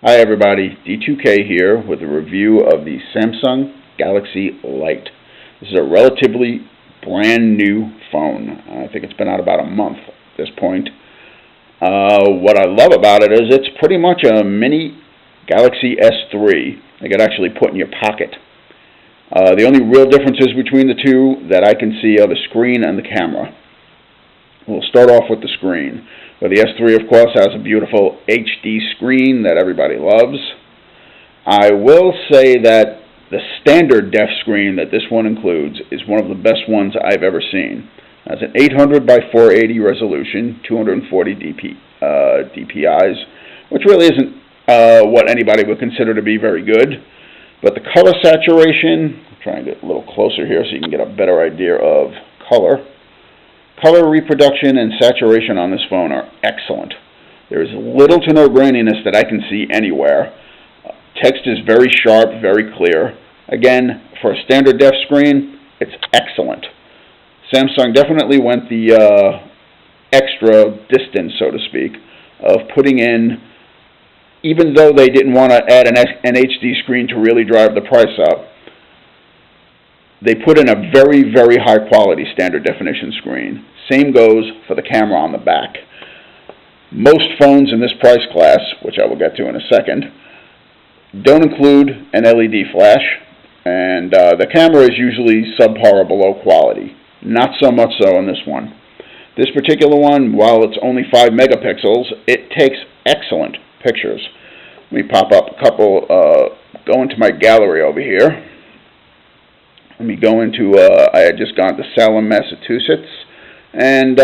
Hi everybody, D2K here with a review of the Samsung Galaxy Lite. This is a relatively brand new phone. I think it's been out about a month at this point. What I love about it is it's pretty much a mini Galaxy S3 that could actually put in your pocket. The only real differences between the two that I can see are the screen and the camera. We'll start off with the screen. Well, the S3, of course, has a beautiful HD screen that everybody loves. I will say that the standard def screen that this one includes is one of the best ones I've ever seen. It has an 800 by 480 resolution, 240 DPIs, which really isn't what anybody would consider to be very good. But the color saturation, I'm trying to get a little closer here so you can get a better idea of color. Color reproduction and saturation on this phone are excellent. There is little to no graininess that I can see anywhere. Text is very sharp, very clear. Again, for a standard def screen, it's excellent. Samsung definitely went the extra distance, so to speak, of putting in, even though they didn't want to add an HD screen to really drive the price up, they put in a very, very high quality standard definition screen. Same goes for the camera on the back. Most phones in this price class, which I will get to in a second, don't include an LED flash, and the camera is usually subpar or below quality. Not so much so in this one. This particular one, while it's only 5 megapixels, it takes excellent pictures. Let me pop up a couple, go into my gallery over here. Let me go into, I had just gone to Salem, Massachusetts, and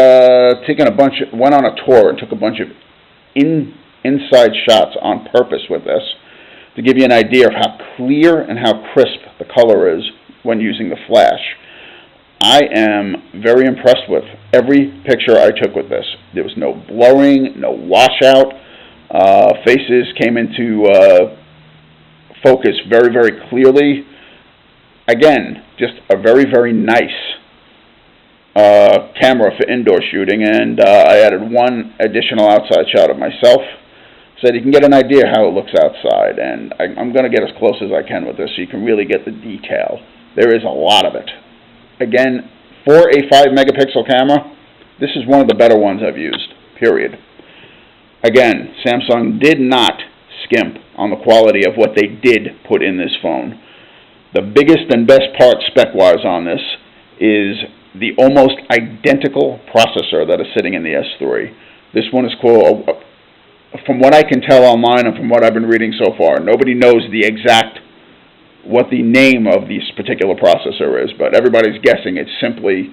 went on a tour and took a bunch of inside shots on purpose with this to give you an idea of how clear and how crisp the color is when using the flash. I am very impressed with every picture I took with this. There was no blurring, no washout. Faces came into focus very, very clearly. Again, just a very, very nice camera for indoor shooting, and I added one additional outside shot of myself so that you can get an idea how it looks outside, and I'm going to get as close as I can with this so you can really get the detail. There is a lot of it. Again, for a 5 megapixel camera, this is one of the better ones I've used, period. Again, Samsung did not skimp on the quality of what they did put in this phone. The biggest and best part spec-wise on this is the almost identical processor that is sitting in the S3. This one is called, from what I can tell online and from what I've been reading so far, nobody knows the exact, what the name of this particular processor is, but everybody's guessing it's simply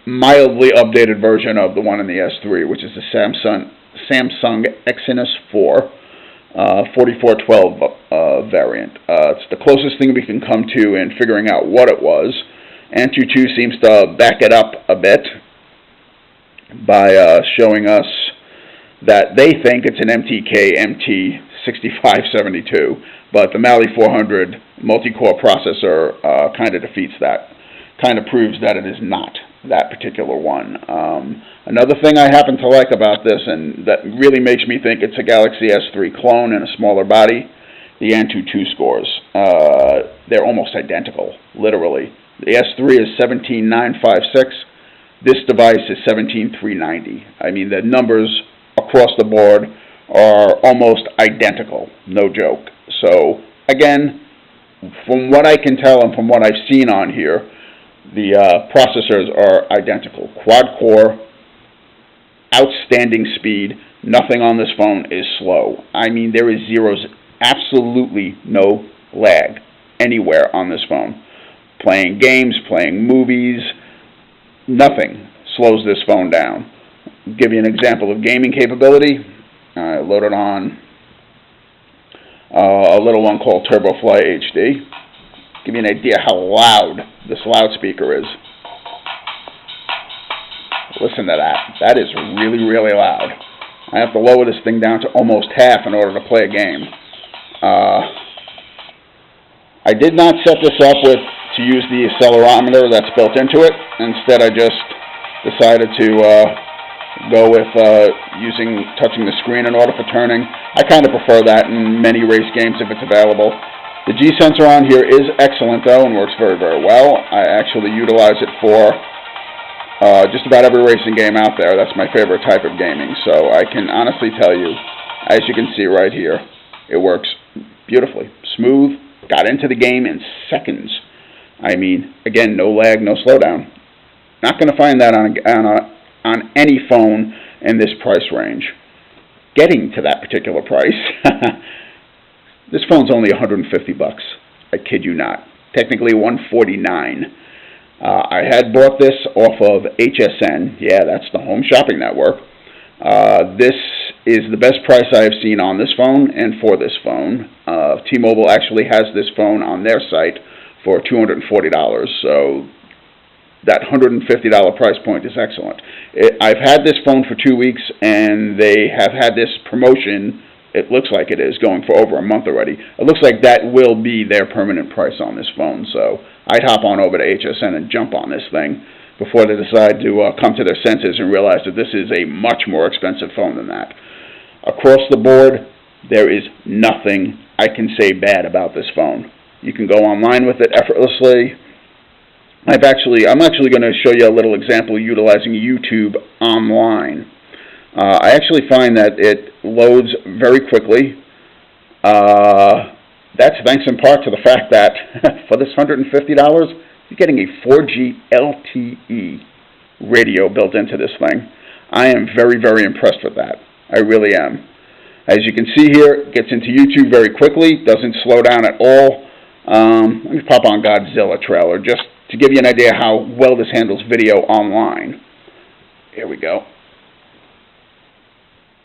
mildly updated version of the one in the S3, which is the Samsung Exynos 4. 4412 variant. It's the closest thing we can come to in figuring out what it was. Antutu seems to back it up a bit by showing us that they think it's an MTK MT6572, but the Mali 400 multi-core processor kind of defeats that, kind of proves that it is not that particular one. Another thing I happen to like about this, and that really makes me think it's a Galaxy S3 clone in a smaller body, the Antutu scores. They're almost identical, literally. The S3 is 17956. This device is 17390. I mean, the numbers across the board are almost identical, no joke. So, again, from what I can tell and from what I've seen on here, the processors are identical. Quad-core, outstanding speed. Nothing on this phone is slow. I mean, there is absolutely no lag anywhere on this phone. Playing games, playing movies, nothing slows this phone down. I'll give you an example of gaming capability. I loaded on a little one called TurboFly HD. Give you an idea how loud this loudspeaker is. Listen to that. That is really, really loud. I have to lower this thing down to almost half in order to play a game. I did not set this up to use the accelerometer that's built into it. Instead, I just decided to go with touching the screen in order for turning. I kind of prefer that in many race games if it's available. The G sensor on here is excellent though and works very, very well. I actually utilize it for just about every racing game out there. That's my favorite type of gaming. So I can honestly tell you, as you can see right here, it works beautifully. Smooth, got into the game in seconds. I mean, again, no lag, no slowdown. Not going to find that on any phone in this price range. Getting to that particular price, this phone's only $150. I kid you not. Technically $149. I had bought this off of HSN. Yeah, that's the Home Shopping Network. This is the best price I have seen on this phone and for this phone. T-Mobile actually has this phone on their site for $240, so that $150 price point is excellent. I've had this phone for 2 weeks, and they have had this promotion, it looks like it is, going for over a month already. It looks like that will be their permanent price on this phone, so I'd hop on over to HSN and jump on this thing before they decide to come to their senses and realize that this is a much more expensive phone than that. Across the board, there is nothing I can say bad about this phone. You can go online with it effortlessly. I'm actually going to show you a little example utilizing YouTube online. I actually find that it loads very quickly. That's thanks in part to the fact that for this $150, you're getting a 4G LTE radio built into this thing. I am very, very impressed with that. I really am. As you can see here, it gets into YouTube very quickly, doesn't slow down at all. Let me pop on Godzilla trailer just to give you an idea how well this handles video online. Here we go.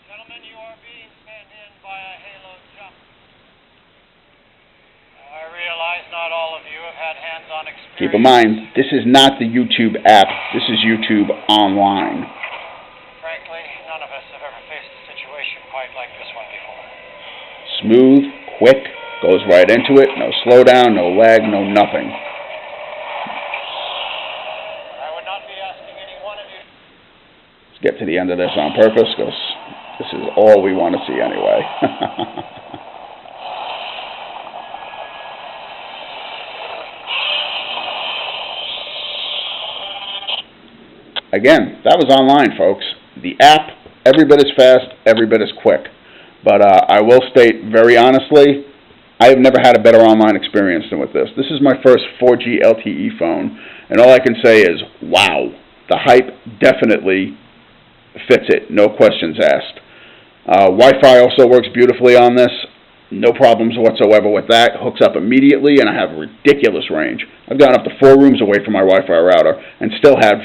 Gentlemen, you are being penned in by a halo jump. I realize not all of you have had hands-on experience. Keep in mind, this is not the YouTube app. This is YouTube online. Frankly, none of us have ever faced a situation quite like this one before. Smooth, quick, goes right into it. No slowdown, no lag, no nothing. I would not be asking any one of you. Let's get to the end of this on purpose because this is all we want to see anyway. Again, that was online, folks. The app, every bit as fast, every bit as quick. But I will state very honestly, I have never had a better online experience than with this. This is my first 4G LTE phone, and all I can say is, wow. The hype definitely fits it, no questions asked. Wi-Fi also works beautifully on this. No problems whatsoever with that. Hooks up immediately, and I have ridiculous range. I've gone up to 4 rooms away from my Wi-Fi router and still have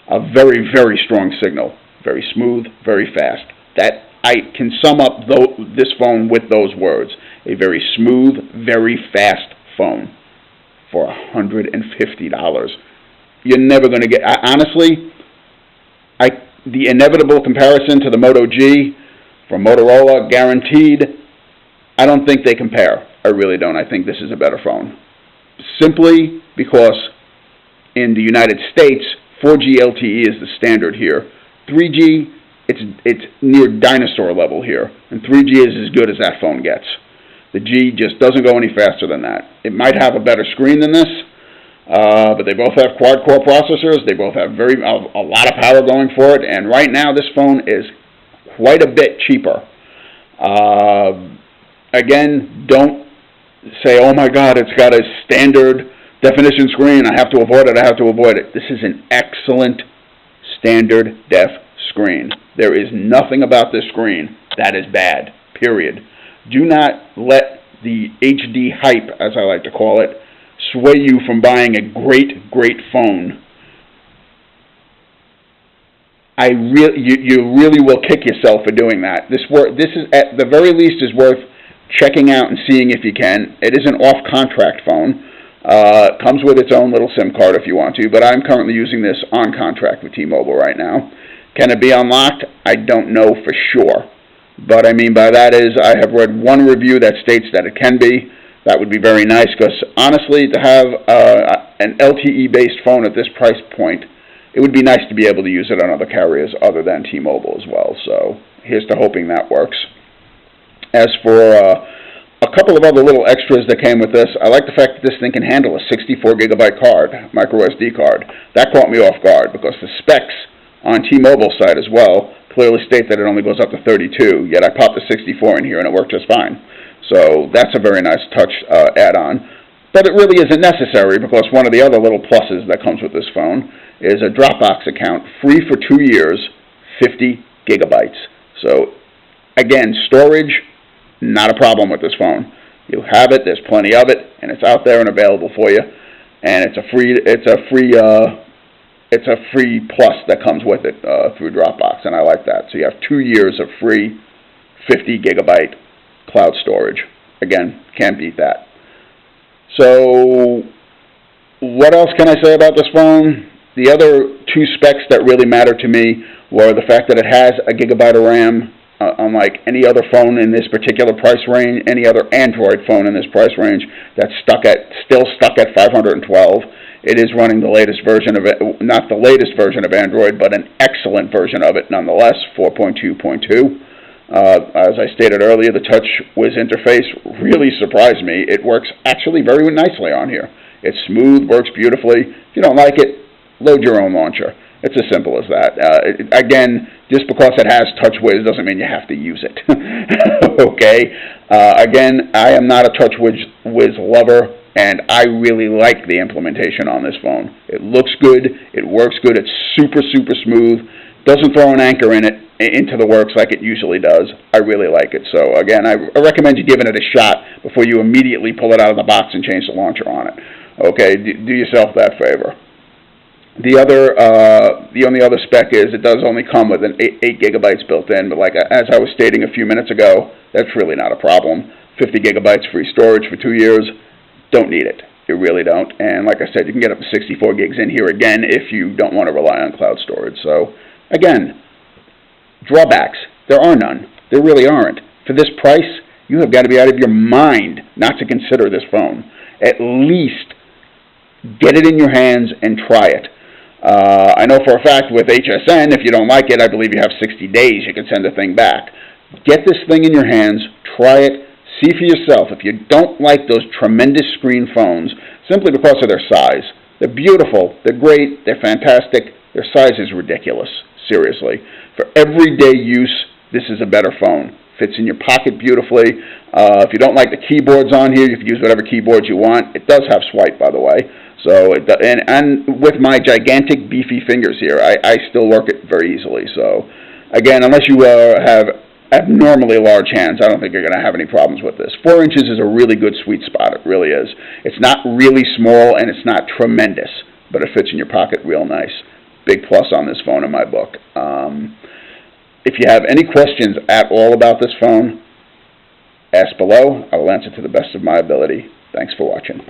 a very, very strong signal. Very smooth, very fast. That I can sum up this phone with those words. A very smooth, very fast phone for $150. You're never going to get... honestly, the inevitable comparison to the Moto G from Motorola, guaranteed, I don't think they compare. I really don't. I think this is a better phone. Simply because in the United States, 4G LTE is the standard here. 3G, it's near dinosaur level here, and 3G is as good as that phone gets. The G just doesn't go any faster than that. It might have a better screen than this, but they both have quad-core processors. They both have a lot of power going for it, and right now this phone is quite a bit cheaper. Again, don't say, oh my God, it's got a standard definition screen. I have to avoid it. I have to avoid it. This is an excellent standard def screen. There is nothing about this screen that is bad, period. Do not let the HD hype, as I like to call it, sway you from buying a great, great phone. You really will kick yourself for doing that. This is at the very least is worth checking out and seeing if you can. It is an off-contract phone. Comes with its own little SIM card if you want to, but I'm currently using this on contract with T-Mobile right now. Can it be unlocked? I don't know for sure. But I mean by that is I have read one review that states that it can be. That would be very nice because honestly to have an LTE-based phone at this price point it would be nice to be able to use it on other carriers other than T-Mobile as well. So here's to hoping that works. As for a couple of other little extras that came with this, I like the fact that this thing can handle a 64 gigabyte card, micro SD card. That caught me off guard because the specs on T-Mobile's side as well clearly state that it only goes up to 32, yet I popped a 64 in here and it worked just fine. So that's a very nice touch add-on. But it really isn't necessary because one of the other little pluses that comes with this phone is a Dropbox account, free for 2 years, 50 gigabytes. So again, storage, not a problem with this phone. You have it, there's plenty of it, and it's out there and available for you. And it's a free plus that comes with it through Dropbox, and I like that. So you have 2 years of free 50 gigabyte cloud storage. Again, can't beat that. So what else can I say about this phone? The other two specs that really matter to me were the fact that it has a gigabyte of RAM, unlike any other phone in this particular price range, any other Android phone in this price range that's still stuck at 512. It is running the latest version of it, not the latest version of Android, but an excellent version of it nonetheless, 4.2.2. As I stated earlier, the TouchWiz interface really surprised me. It works actually very nicely on here. It's smooth, works beautifully. If you don't like it, load your own launcher. It's as simple as that. Again, just because it has TouchWiz doesn't mean you have to use it. Okay? Again, I am not a TouchWiz lover, and I really like the implementation on this phone. It looks good. It works good. It's super, super smooth. Doesn't throw an anchor into the works like it usually does. I really like it. So, again, I recommend you giving it a shot before you immediately pull it out of the box and change the launcher on it. Okay? Do yourself that favor. The only other spec is it does only come with an 8 gigabytes built in, but like as I was stating a few minutes ago, that's really not a problem. 50 gigabytes free storage for 2 years, don't need it. You really don't. And like I said, you can get up to 64 gigs in here again if you don't want to rely on cloud storage. So again, drawbacks, there are none. There really aren't. For this price, you have got to be out of your mind not to consider this phone. At least get it in your hands and try it. I know for a fact with HSN, if you don't like it, I believe you have 60 days. You can send the thing back. Get this thing in your hands, try it, see for yourself. If you don't like those tremendous screen phones, simply because of their size, they're beautiful, they're great, they're fantastic, their size is ridiculous, seriously. For everyday use, this is a better phone. Fits in your pocket beautifully. If you don't like the keyboards on here, you can use whatever keyboards you want. It does have swipe, by the way. So, and with my gigantic, beefy fingers here, I still work it very easily. So, again, unless you have abnormally large hands, I don't think you're going to have any problems with this. 4 inches is a really good sweet spot. It really is. It's not really small, and it's not tremendous, but it fits in your pocket real nice. Big plus on this phone in my book. If you have any questions at all about this phone, ask below. I will answer to the best of my ability. Thanks for watching.